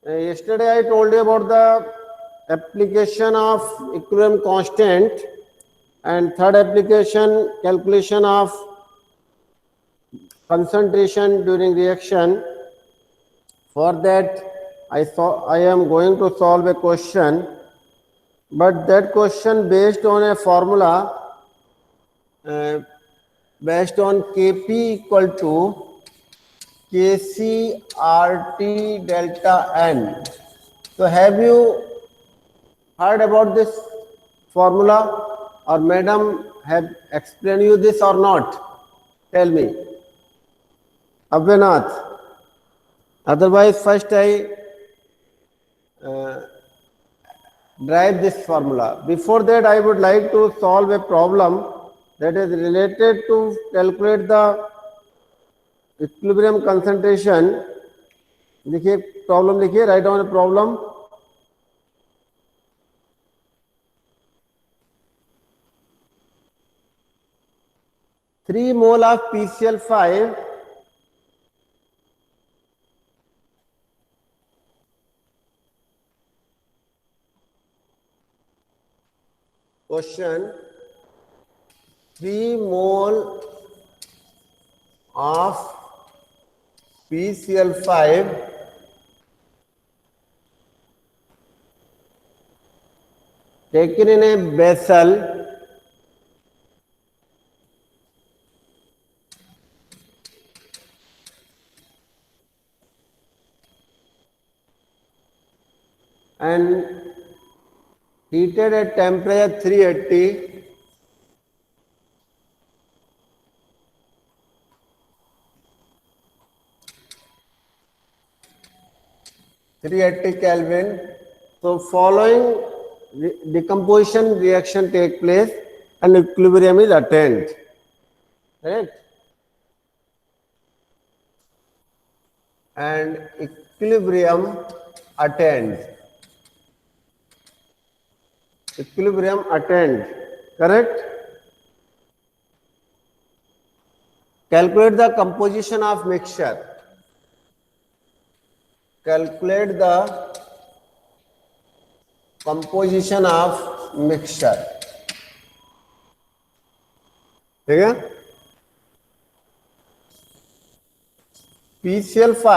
Yesterday I told you about the application of equilibrium constant, and third application, calculation of concentration during reaction. For that I am going to solve a question, but that question based on a formula uh, based on Kp equal to Kc RT delta N. So have you heard about this formula, or madam have explained you this or not? Tell me. Abhinath. Otherwise, first I derive this formula. Before that, I would like to solve a problem that is related to calculate the equilibrium concentration. देखिए problem लिखिए, write down a problem. Three mole of PCl5 question. 3 mole of PCl5 taken in a vessel and heated at temperature 380 Kelvin. So following decomposition reaction take place and equilibrium is attained. Correct? And equilibrium attained. Equilibrium attained. Correct? Calculate the composition of mixture. Calculate the composition of mixture. ठीक है? PCl5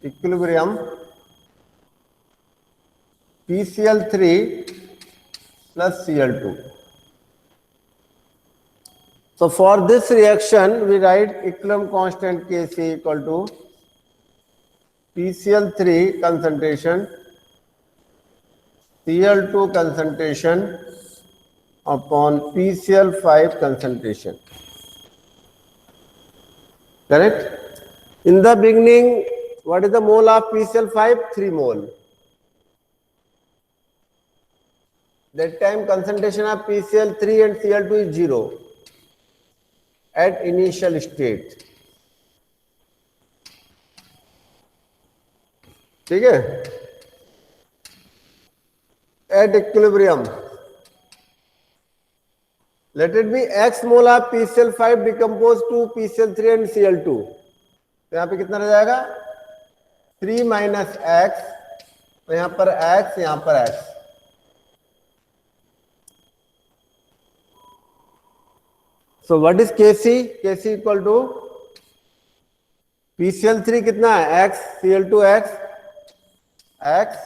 equilibrium PCl3 plus Cl2. So for this reaction, we write equilibrium constant Kc equal to PCl3 concentration, Cl2 concentration upon PCl5 concentration. Correct? In the beginning, what is the mole of PCl5? 3 mole. That time concentration of PCl3 and Cl2 is 0 at initial state. ठीक है? At equilibrium, let it be x mole of PCl5 decompose to PCl3 and Cl2. तो यहाँ पे कितना रह जाएगा? 3 minus x. तो यहाँ पर x, यहाँ पर x. So what is Kc? Kc equal to PCl3 कितना है? x, Cl2 x, x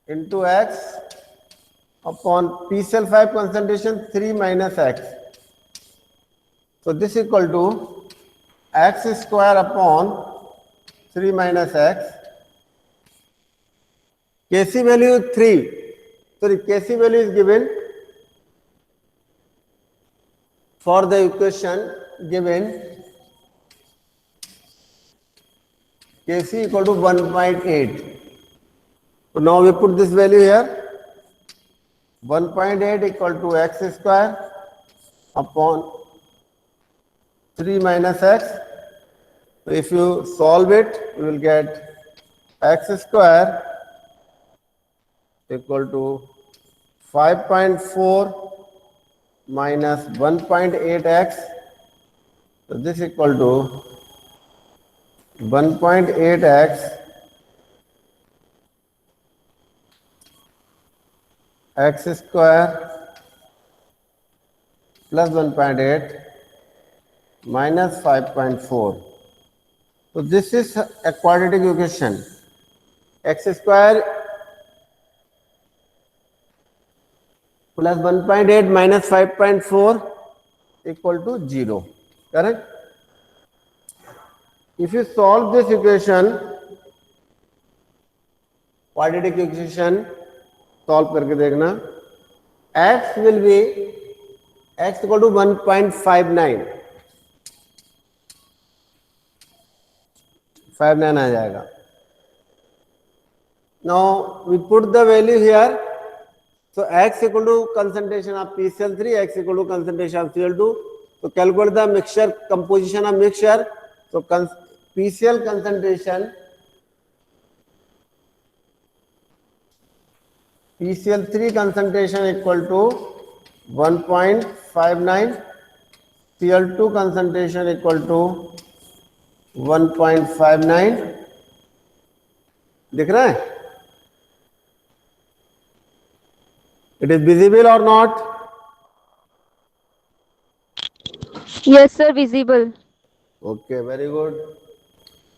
into x upon PCl5 concentration 3 minus x. So this equal to x square upon 3 minus x. Kc value 3. Sorry, Kc value is given for the equation given Kc equal to 1.8. So now we put this value here. 1.8 equal to x square upon 3 minus x. So if you solve it, you will get x square equal to 5.4 minus 1.8x. So this equal to 1.8 x square plus 1.8 minus 5.4. So this is a quadratic equation. X square plus 1.8 minus 5.4 equal to 0. Correct? If you solve this equation, quadratic equation, solve करके देखना, x will be x equal to 1.59, 59 आ जाएगा. Now we put the value here. So x equal to concentration of PCl3, x equal to concentration of Cl2. So calculate the mixture composition of mixture. So PCl concentration, PCl3 concentration equal to 1.59, Cl2 concentration equal to 1.59. दिख रहा है? It is visible or not? Yes, sir, visible. Okay, very good.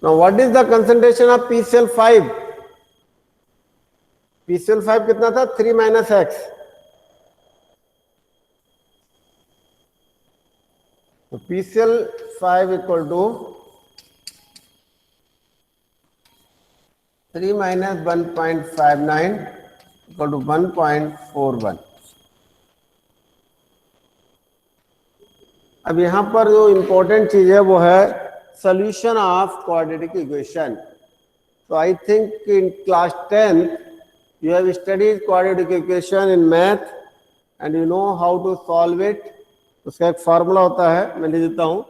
Now, what is the concentration of PCl5? PCl5 कितना था? 3 minus x. So PCl5 equal to 3 minus 1.59 equal to 1.41. अब यहां पर जो important चीज है वो है solution of quadratic equation. So I think in class 10th you have studied quadratic equation in math and you know how to solve it. उसका एक फार्मूला होता है, मैं लिख देता हूं.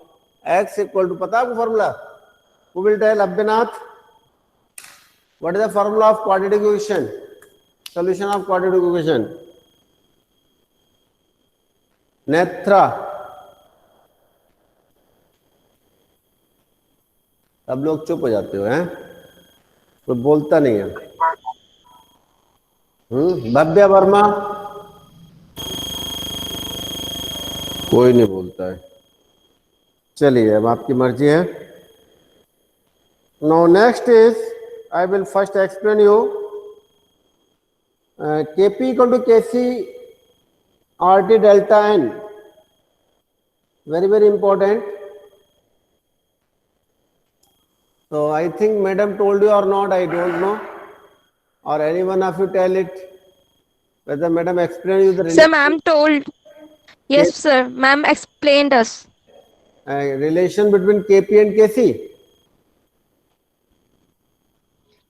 x equal to, पता है आपको formula? Who will tell? Abhinath? What is the formula of quadratic equation? Solution of quadratic equation. Netra. अब लोग चुप हो जाते हो, हैं? कोई बोलता नहीं है. भव्य वर्मा. कोई नहीं बोलता है. चलिए, अब आपकी मर्जी है. Now next is, I will first explain you Kp equal to Kc RT delta n. Very, very important. So I think madam told you or not, I don't know. Or any one of you tell it. Whether madam explained you the Sir, ma'am told. Yes, sir, ma'am explained us. relation between Kp and Kc.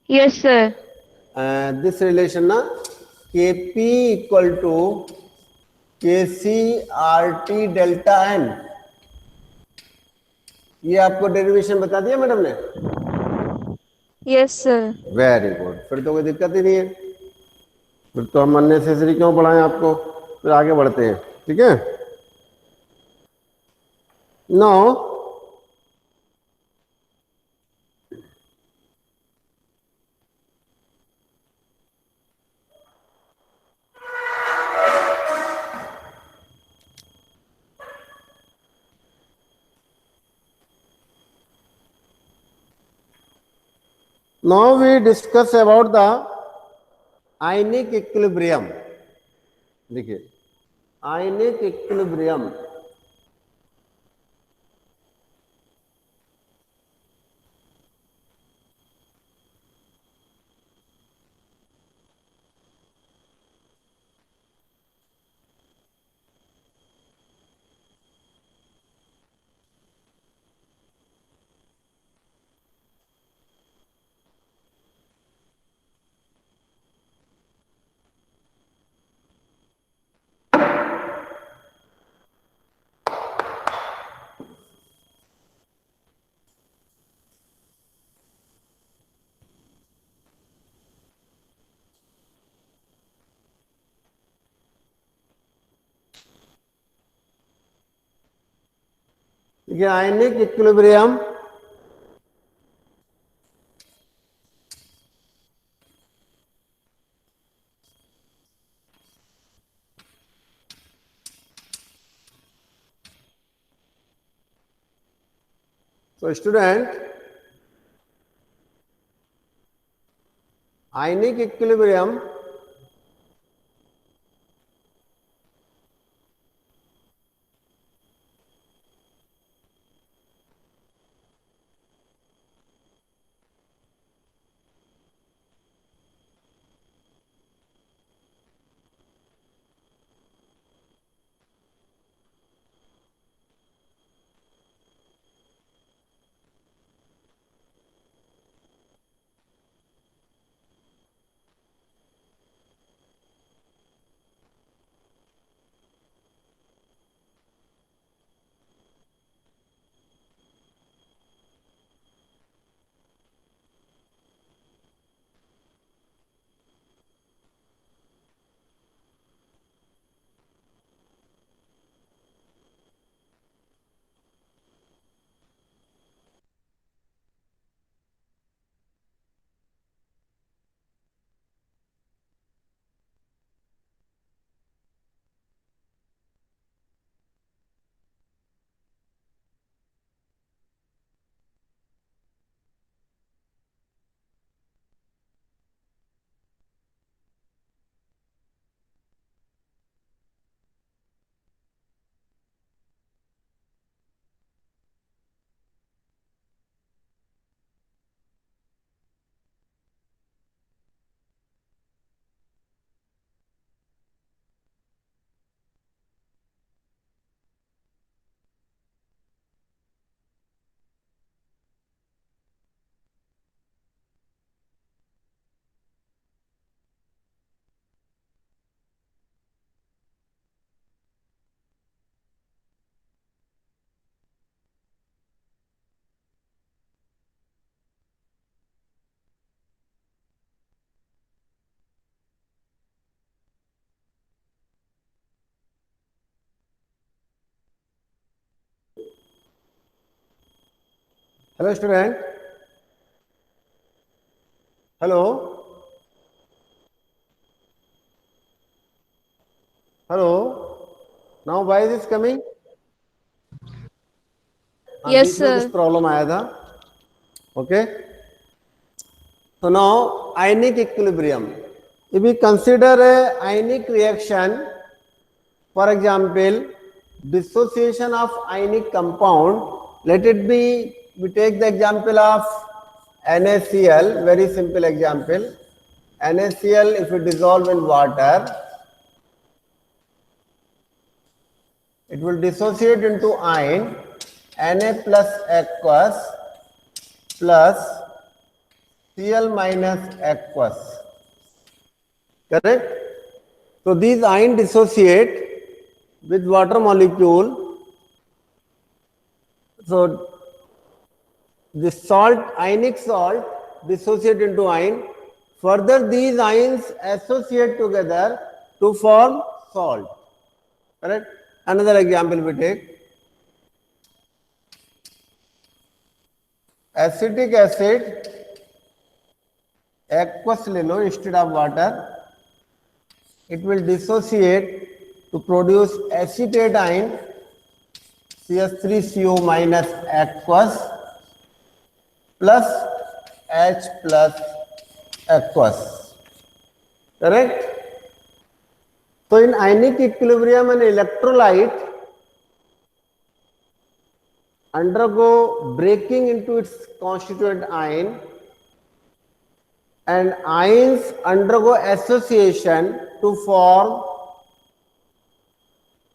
Yes, sir. This relation na Kp equal to Kc RT delta n. ये आपको derivation बता दिया madam ने? Yes, sir. Very good. फिर तो कोई दिक्कत ही नहीं है. फिर तो हम अननेसेसरी क्यों पढ़ाएं आपको. फिर आगे बढ़ते हैं. ठीक है. Now now we discuss about the ionic equilibrium. देखिए, ionic equilibrium. देखिए, ionic equilibrium So student, ionic equilibrium Hello student. Hello. Hello. Now why is this coming? हाँ, Yes, बीच में कुछ sir. प्रॉब्लम आया था. Okay. So now ionic equilibrium. If we consider a ionic reaction, for example, dissociation of ionic compound, let it be, we take the example of NaCl, very simple example. NaCl, if you dissolve in water, it will dissociate into ion Na plus aqueous plus Cl minus aqueous. Correct? So these ions dissociate with water molecule. So this salt, ionic salt, dissociate into ion. Further, these ions associate together to form salt. Correct? Another example we take. Acetic acid, aqueous ले लो instead of water. It will dissociate to produce acetate ion, CH3CO minus aqueous plus H plus aqueous. Correct? So in ionic equilibrium, an electrolyte undergo breaking into its constituent ion, and ions undergo association to form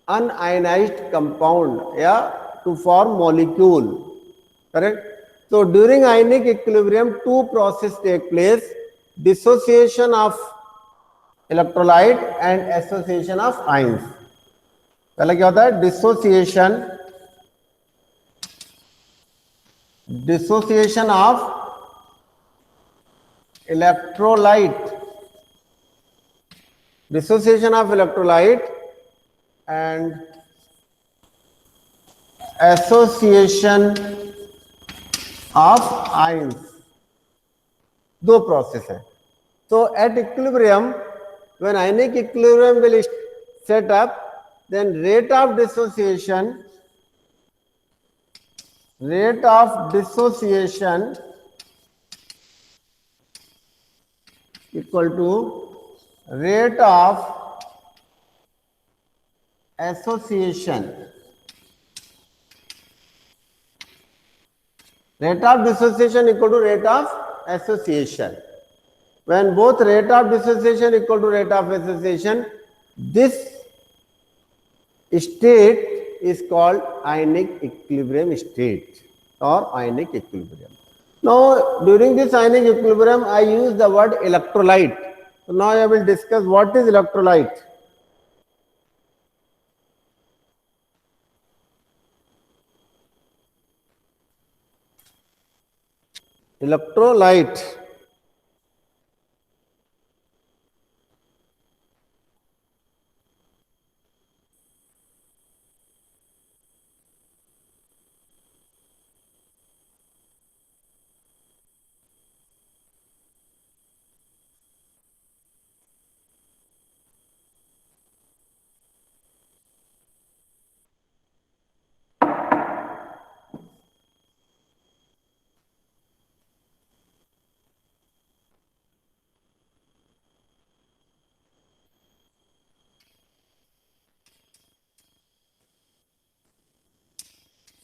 unionized compound, to form molecule. Correct? So during ionic equilibrium, two processes take place: dissociation of electrolyte and association of ions. पहले क्या होता है? dissociation of electrolyte and association of ions. दो process है. So at equilibrium, when ionic equilibrium will set up, then rate of dissociation rate of dissociation equal to rate of association. Rate of dissociation equal to rate of association. When both rate of dissociation equal to rate of association, this state is called ionic equilibrium state or ionic equilibrium. Now, during this ionic equilibrium, I use the word electrolyte. So now I will discuss what is electrolyte. Electrolyte.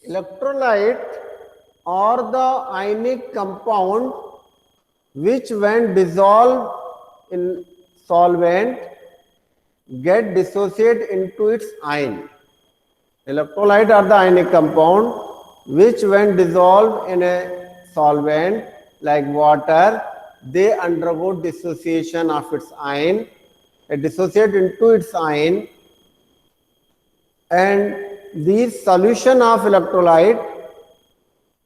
Electrolyte or the ionic compound which when dissolved in solvent get dissociate into its ion. Electrolyte are the ionic compound which when dissolved in a solvent like water, they undergo dissociation of its ion, dissociate into its ion, and this solution of electrolyte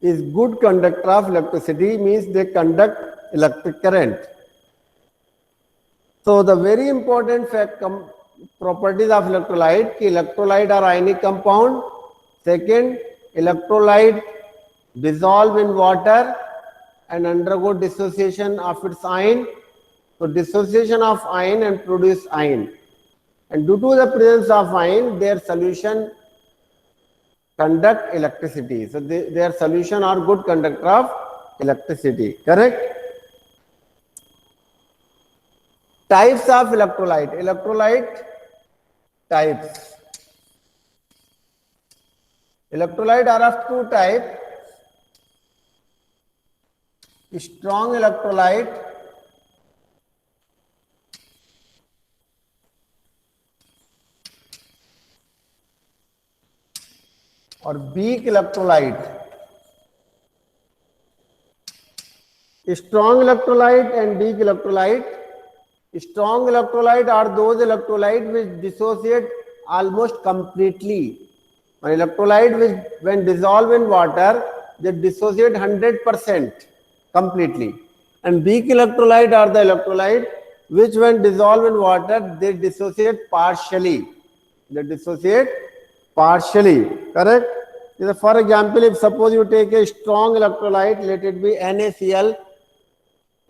is good conductor of electricity, means they conduct electric current. So the very important properties of electrolyte, electrolyte are ionic compound. Second, electrolyte dissolve in water and undergo dissociation of its ion. So dissociation of ion and produce ion. And due to the presence of ion, their solution conduct electricity. So their solution are good conductor of electricity. Correct? Types of electrolyte. Electrolyte types. Electrolyte are of two types. Strong electrolyte or weak electrolyte. Strong electrolyte and weak electrolyte. Strong electrolyte are those electrolytes which dissociate almost completely. An electrolyte which when dissolved in water, they dissociate 100% completely. And weak electrolyte are the electrolyte which when dissolved in water, they dissociate partially. They dissociate partially. Correct? For example, if suppose you take a strong electrolyte, let it be NaCl,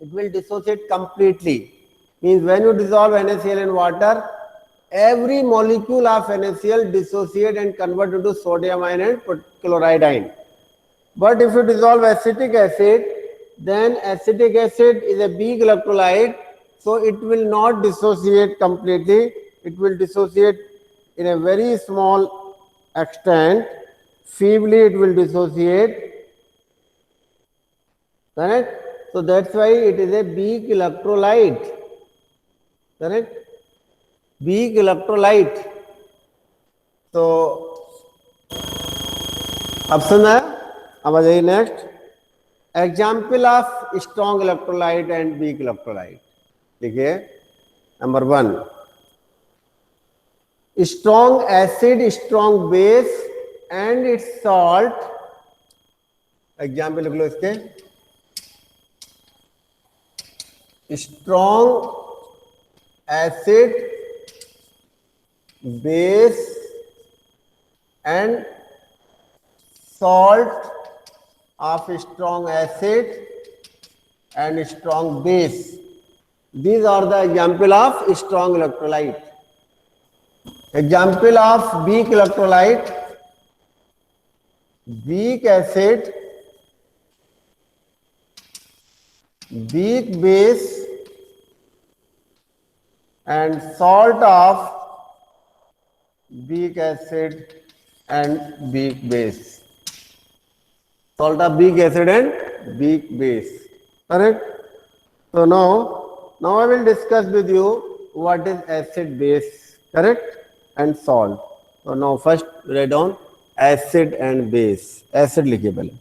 it will dissociate completely. Means when you dissolve NaCl in water, every molecule of NaCl dissociate and convert into sodium ion and chloride ion. But if you dissolve acetic acid, then acetic acid is a big electrolyte, so it will not dissociate completely. It will dissociate in a very small extent. Feebly it will dissociate. Correct? So that's why it is a weak electrolyte. Correct? Weak electrolyte. So अब सुना है? अब आ जाइए next. Example of strong electrolyte and weak electrolyte. देखिए number 1, strong acid, strong base and its salt. Example लिख लो इसके. Strong acid, base and salt of strong acid and strong base. These are the example of strong electrolyte. Example of weak electrolyte. weak acid, weak base and salt of weak acid and weak base. Salt of weak acid and weak base. Correct? So now I will discuss with you what is acid base, correct, and salt. So now first write down acid and base. Acid लिखिए पहले.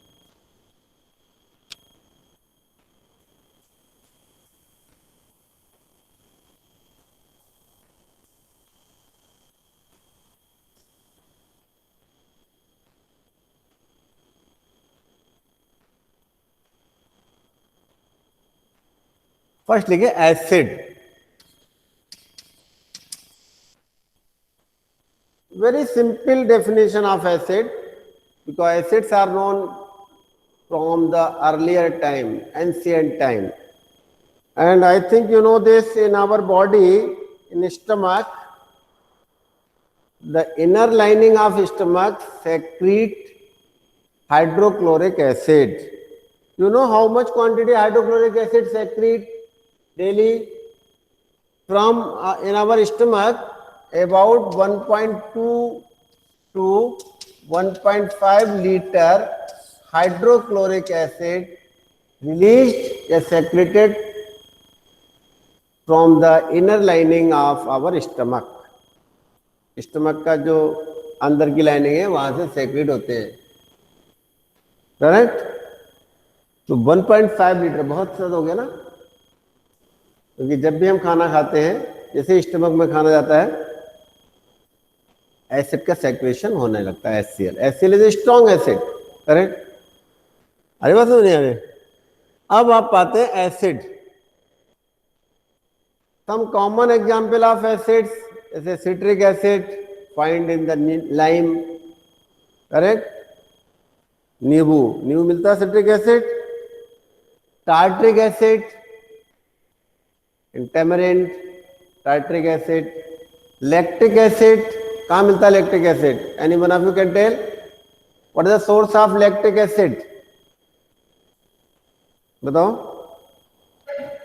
First लिखिए acid. Very simple definition of acid, because acids are known from the earlier time, ancient time. And I think you know this, in our body, in stomach, the inner lining of stomach secrete hydrochloric acid. You know how much quantity hydrochloric acid secrete daily? From in our stomach, about 1.2 to 1.5 liter hydrochloric acid released or secreted from the inner lining of our stomach. Stomach का जो अंदर की lining है वहां से secret होते हैं, correct. तो 1.5 लीटर बहुत ज्यादा हो गया ना, क्योंकि जब भी हम खाना खाते हैं, जैसे स्टमक में खाना जाता है, एसिड का सेक्रेशन होने लगता है. HCl. HCl is strong acid, correct. अरे बात नहीं आ रही. अब आप पाते हैं acid. Some common example of acids, जैसे citric acid find in the lime, correct. नींबू मिलता है citric acid. Tartaric acid in tamarind, tartaric acid. Lactic acid कहाँ मिलता है lactic acid? Any one of you can tell what is the source of lactic acid? बताओ.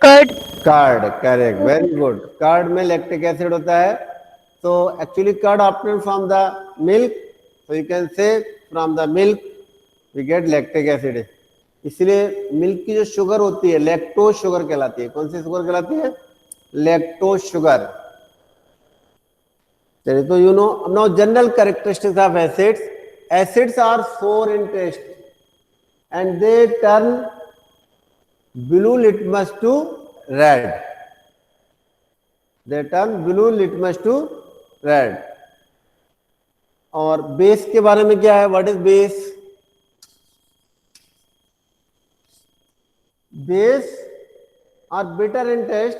Curd. Curd, correct, very good. Curd में lactic acid होता है. तो actually curd obtain from the milk, so you can say from the milk we get lactic acid. इसलिए milk की जो sugar होती है लैक्टोज शुगर कहलाती है. कौन सी शुगर कहलाती है? Lactose sugar. चलिए, तो you know now general characteristics of acids. Acids are sour in taste and they turn blue litmus to red. They turn blue litmus to red. और बेस के बारे में क्या है? What is base? Base are bitter in taste.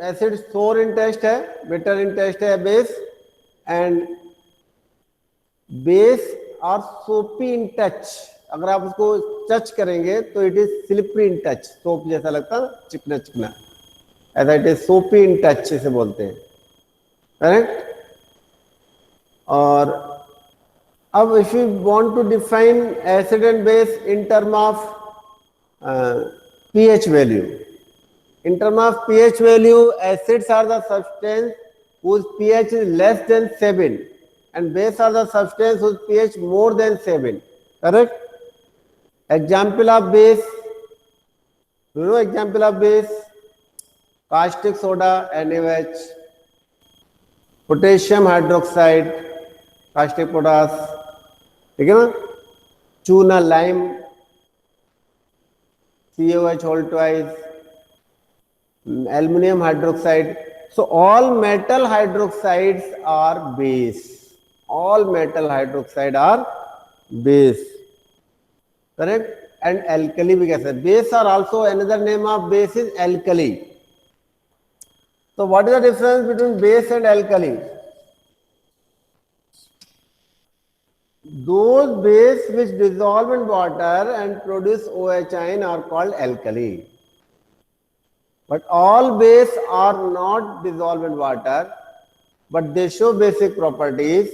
Acid sour in taste है, bitter in taste है base. And base are soapy in touch. अगर आप उसको टच करेंगे तो it is slippery in touch. Soap जैसा लगता है, चिकना चिकना, ऐसा इट इज सोपी इन टच इसे बोलते हैं, करेक्ट. और अब if you want to define acid and base in term of pH value, in term of pH value, acids are the substance whose pH is less than 7 and base are the substance whose pH more than 7, correct. Example of base, you know example of base? Caustic soda NaOH, potassium hydroxide, caustic potash, ठीक है ना. चूना lime, CaOH whole twice, aluminum hydroxide. So all metal hydroxides are base. All metal hydroxide are base, correct. And alkali भी कैसे? Base are also another name of base is alkali. So what is the difference between base and alkali? Those base which dissolve in water and produce OH ion are called alkali. But all base are not dissolved in water, but they show basic properties,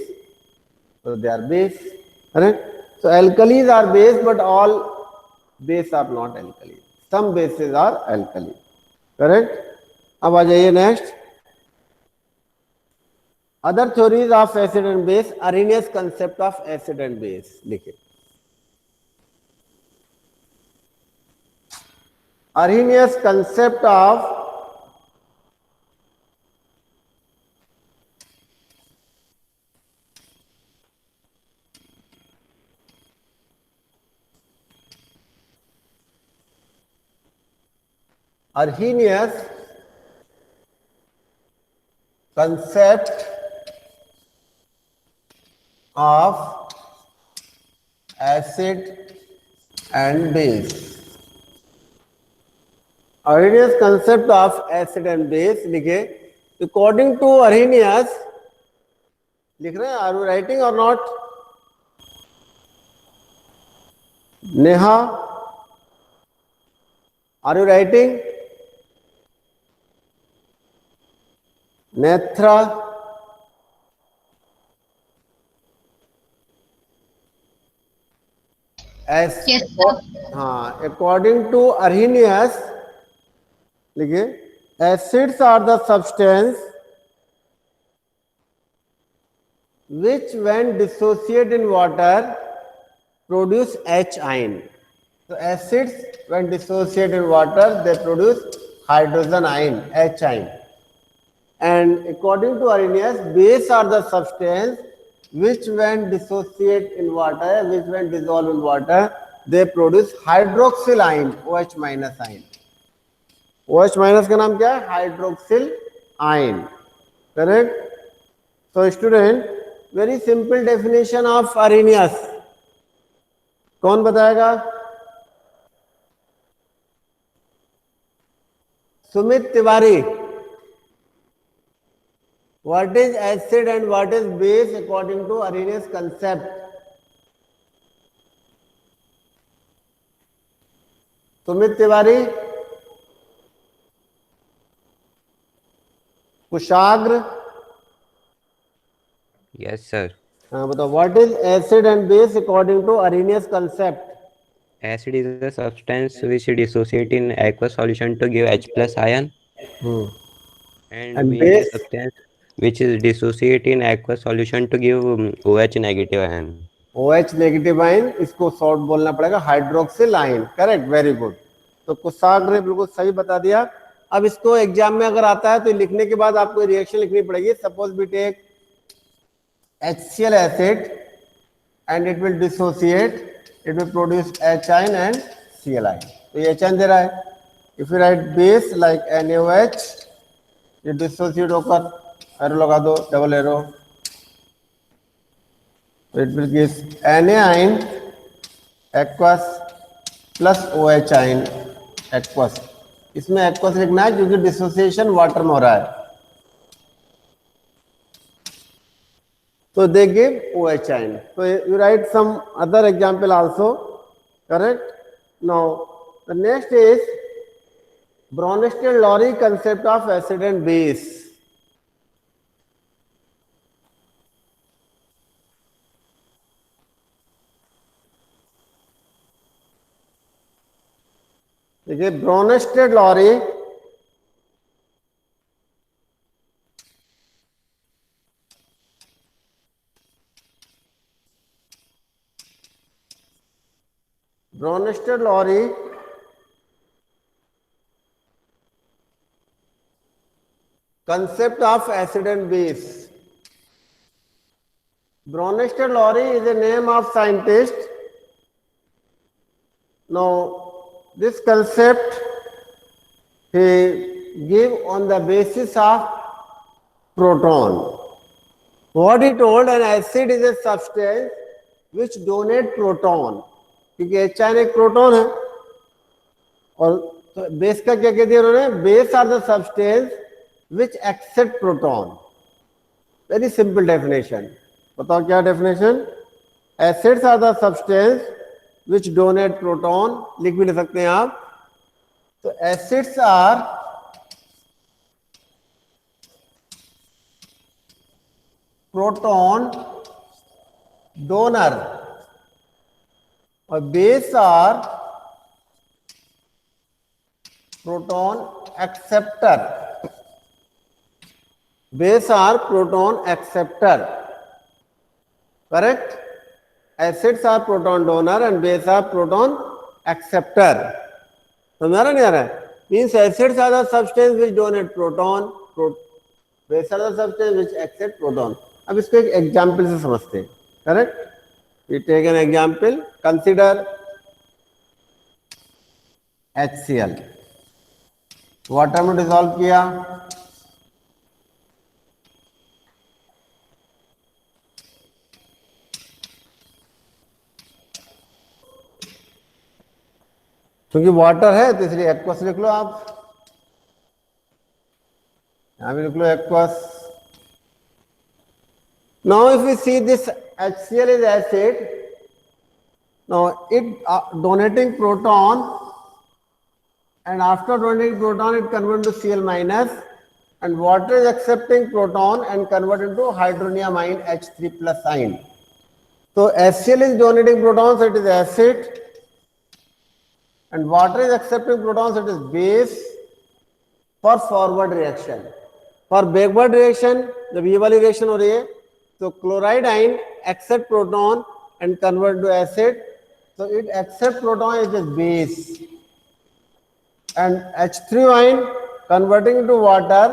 so they are base, correct. So alkalis are base, but all base are not alkali. Some bases are alkali. Correct? अब आ जाइए next. Other theories of acid and base. Arrhenius concept of acid and base. लिखे. Arrhenius concept of Arrhenius concept of acid and base. Arrhenius concept of acid and base लिखे. According to Arrhenius, लिख रहे हैं? Are you writing or not? Neha, are you writing? Netra, as Yes, sir. हाँ, according to Arrhenius, लिखिए, acids are the substance which when dissociate in water produce H ion. So acids when dissociate in water they produce hydrogen ion, H ion. And according to Arrhenius, base are the substance which when dissociate in water, which when dissolve in water, they produce hydroxyl ion, OH minus ion. OH minus का नाम क्या है? Hydroxyl ion. Correct. So student, very simple definition of Arrhenius. कौन बताएगा? Sumit Tiwari. What is acid and what is base according to Arrhenius concept? Sumit Tiwari. Kushagra. Yes, sir. हाँ बताओ. What is acid and base according to Arrhenius concept? Acid is a substance which dissociate in aqueous solution to give H plus ion. And base is a substance which is dissociate in aqueous solution to give OH negative ion. OH negative ion. इसको short बोलना पड़ेगा hydroxyl ion. Correct. Very good. तो कुशाग्र ने बिल्कुल सही बता दिया. अब इसको एग्जाम में अगर आता है तो लिखने के बाद आपको रिएक्शन लिखनी पड़ेगी. Suppose we take HCl acid and it will dissociate, it will produce H ion and Cl ion. तो ये H ion दे रहा है. If you write base like NaOH, ये dissociate होकर एरो लगा दो, double arrow. It will give Na ion aqueous plus OH ion aqueous. इसमें aqueous लिखना है क्योंकि डिसोसिएशन वाटर में हो रहा है. So they give OH ion. So you write some other example also. Correct? Now the next is Bronsted-Lowry concept of acid and base. देखिए Bronsted-Lowry Bronsted-Lowry concept of acid and base. Bronsted-Lowry is a name of scientist. Now this concept he give on the basis of proton. What he told, an acid is a substance which donate proton. क्योंकि H ion एक proton है. और तो base का क्या कह दिया उन्होंने? Base are the substance which accept proton. Very simple definition. बताओ क्या definition? Acids are the substance which donate proton. लिख भी ले सकते हैं आप. तो एसिड्स आर प्रोटॉन डोनर. और base are proton acceptor, base are proton acceptor, correct? Acids are proton donor and base are proton acceptor. समझ रहा नहीं आ रहा है? Means acids are the substance which donate proton, base are the substance which accept proton. अब इसको एक example से समझते हैं, correct? We take an example, consider HCl, water में डिसॉल्व किया, क्योंकि वाटर है तो इसलिए एक्वस लिख लो आप, यहां भी लिख लो aqueous. Now if we see this HCl is acid, now it donating proton, and after donating proton it converts to Cl minus, and water is accepting proton and convert into hydronium ion H3 plus ion. So HCl is donating protons, so it is acid, and water is accepting protons, so it is base for forward reaction. For backward reaction, जब ये वाली reaction हो रही है तो chloride ion accept proton and convert to acid, so it accept proton as a base, and H3 ion converting into water,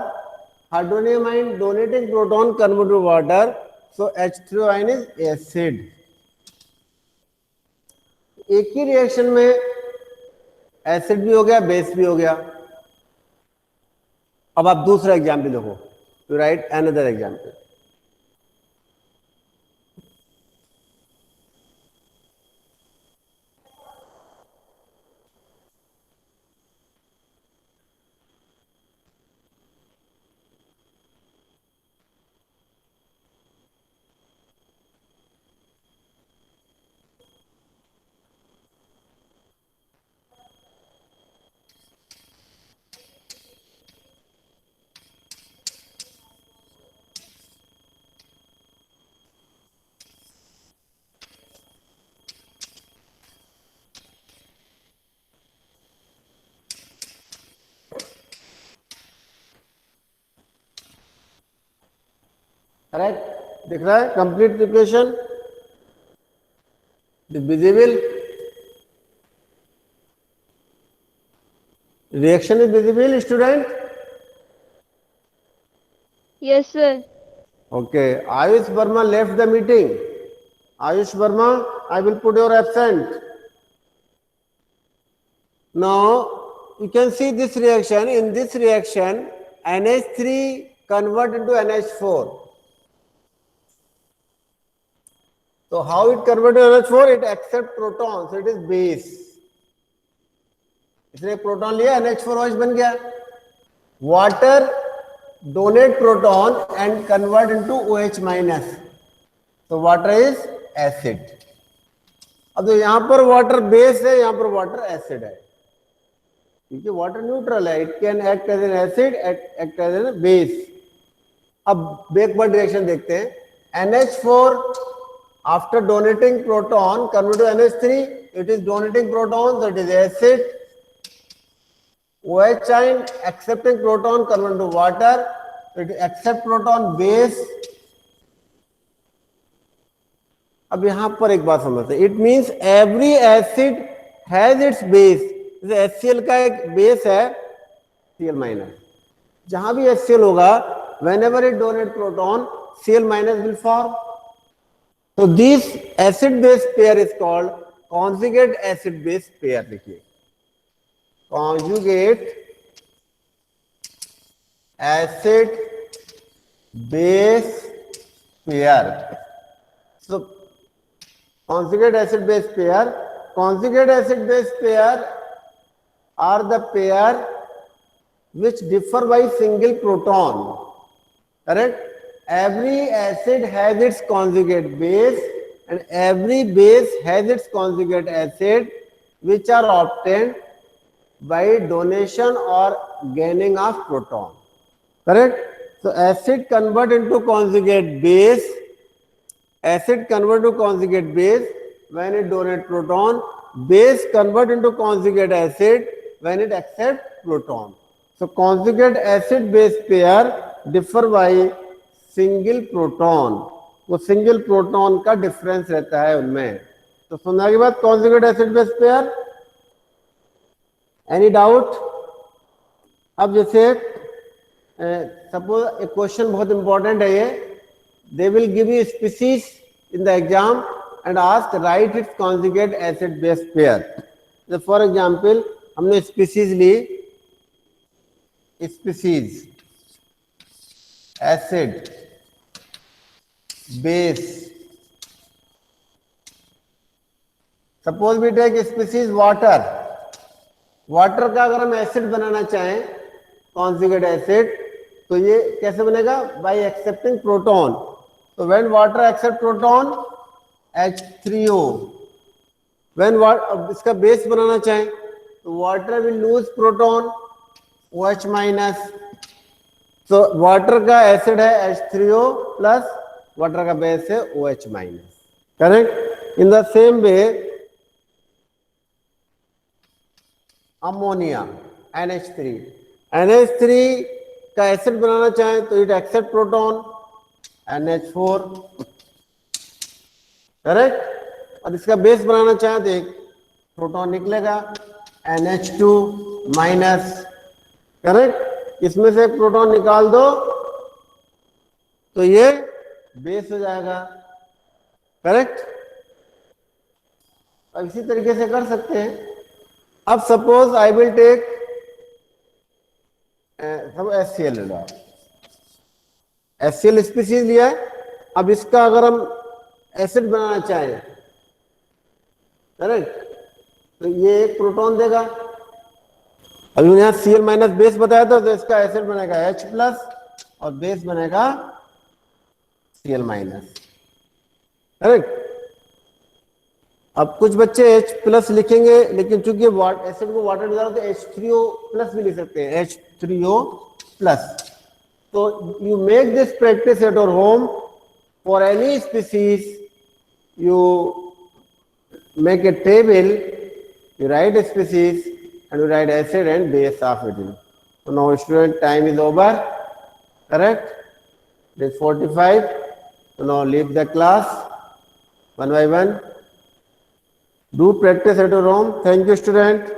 hydronium ion donating proton convert to water, so H3 ion is acid. एक ही reaction में acid भी हो गया, base भी हो गया। अब आप दूसरा एग्जाम्पल देखो, to write another example. Correct? दिख रहा है complete equation visible, reaction is visible student? Yes, sir. Okay, Ayush Verma left the meeting. Ayush Verma, I will put your absent. Now you can see this reaction. In this reaction, NH3 convert into NH4. So how it convert to NH4? It accept proton, so it is base. इसने proton लिया, NH4OH बन गया। Water donate proton and convert into OH minus, तो water is acid. अब तो यहां पर water base है, यहां पर वाटर एसिड है, क्योंकि वाटर न्यूट्रल है, it can act as an acid, act as an base. अब बैकवर्ड रिएक्शन देखते हैं। NH4 after donating proton convert to NH3, it is donating proton, so it is acid. OH ion accepting proton convert to water, it accept proton base. अब यहां पर एक बात समझते हैं, it means every acid has its base. जैसे HCl का एक बेस है Cl माइनस, जहां भी HCl होगा, whenever it donate proton, Cl minus will form. So this acid base pair is called conjugate acid base pair. देखिए, conjugate acid base pair. So conjugate acid base pair, conjugate acid base pair are the pair which differ by single proton. Correct? Every acid has its conjugate base and every base has its conjugate acid, which are obtained by donation or gaining of proton. Correct? So acid convert into conjugate base, acid convert to conjugate base when it donate proton, base convert into conjugate acid when it accept proton. So conjugate acid base pair differ by single proton. वो single proton का difference रहता है उनमें. तो सुनने के बाद conjugate acid base pair. Any doubt? अब जैसे सपोज एक क्वेश्चन बहुत इंपॉर्टेंट है ये. They will give you species in the exam and ask write its conjugate acid base pair. For example हमने स्पीसीज ली, species acid base. Suppose we take species water. Water का अगर हम acid बनाना चाहें conjugate acid, तो ये कैसे बनेगा? By accepting proton. तो when water accept proton H3O. When इसका बेस बनाना चाहें तो water will lose proton OH minus. तो वाटर का एसिड है H3O प्लस, वाटर का बेस है OH minus. Correct? In the same way ammonia NH3. NH3 का एसिड बनाना चाहें तो it accept proton NH4. Correct? और इसका बेस बनाना चाहें तो एक प्रोटॉन निकलेगा NH2 माइनस. करेक्ट? इसमें से एक प्रोटॉन निकाल दो तो ये बेस हो जाएगा. करेक्ट? अब इसी तरीके से कर सकते हैं. अब सपोज आई विल टेक सब HCl ले लो. HCl स्पीसीज लिया है. अब इसका अगर हम एसिड बनाना चाहें, करेक्ट, तो ये एक प्रोटॉन देगा. अब यहाँ Cl माइनस बेस बताया था, तो इसका एसिड बनेगा H प्लस और बेस बनेगा Cl माइनस. करेक्ट? अब कुछ बच्चे H प्लस लिखेंगे, लेकिन चूंकि एसिड को वाटर डाला तो H3O प्लस भी लिख सकते हैं, H3O प्लस. तो you make this practice at your home. For any species you make a table, you write species and you write acid and base of it. So now student time is over. Correct? It is 45. So now leave the class one by one. Do practice at your home. Thank you, student.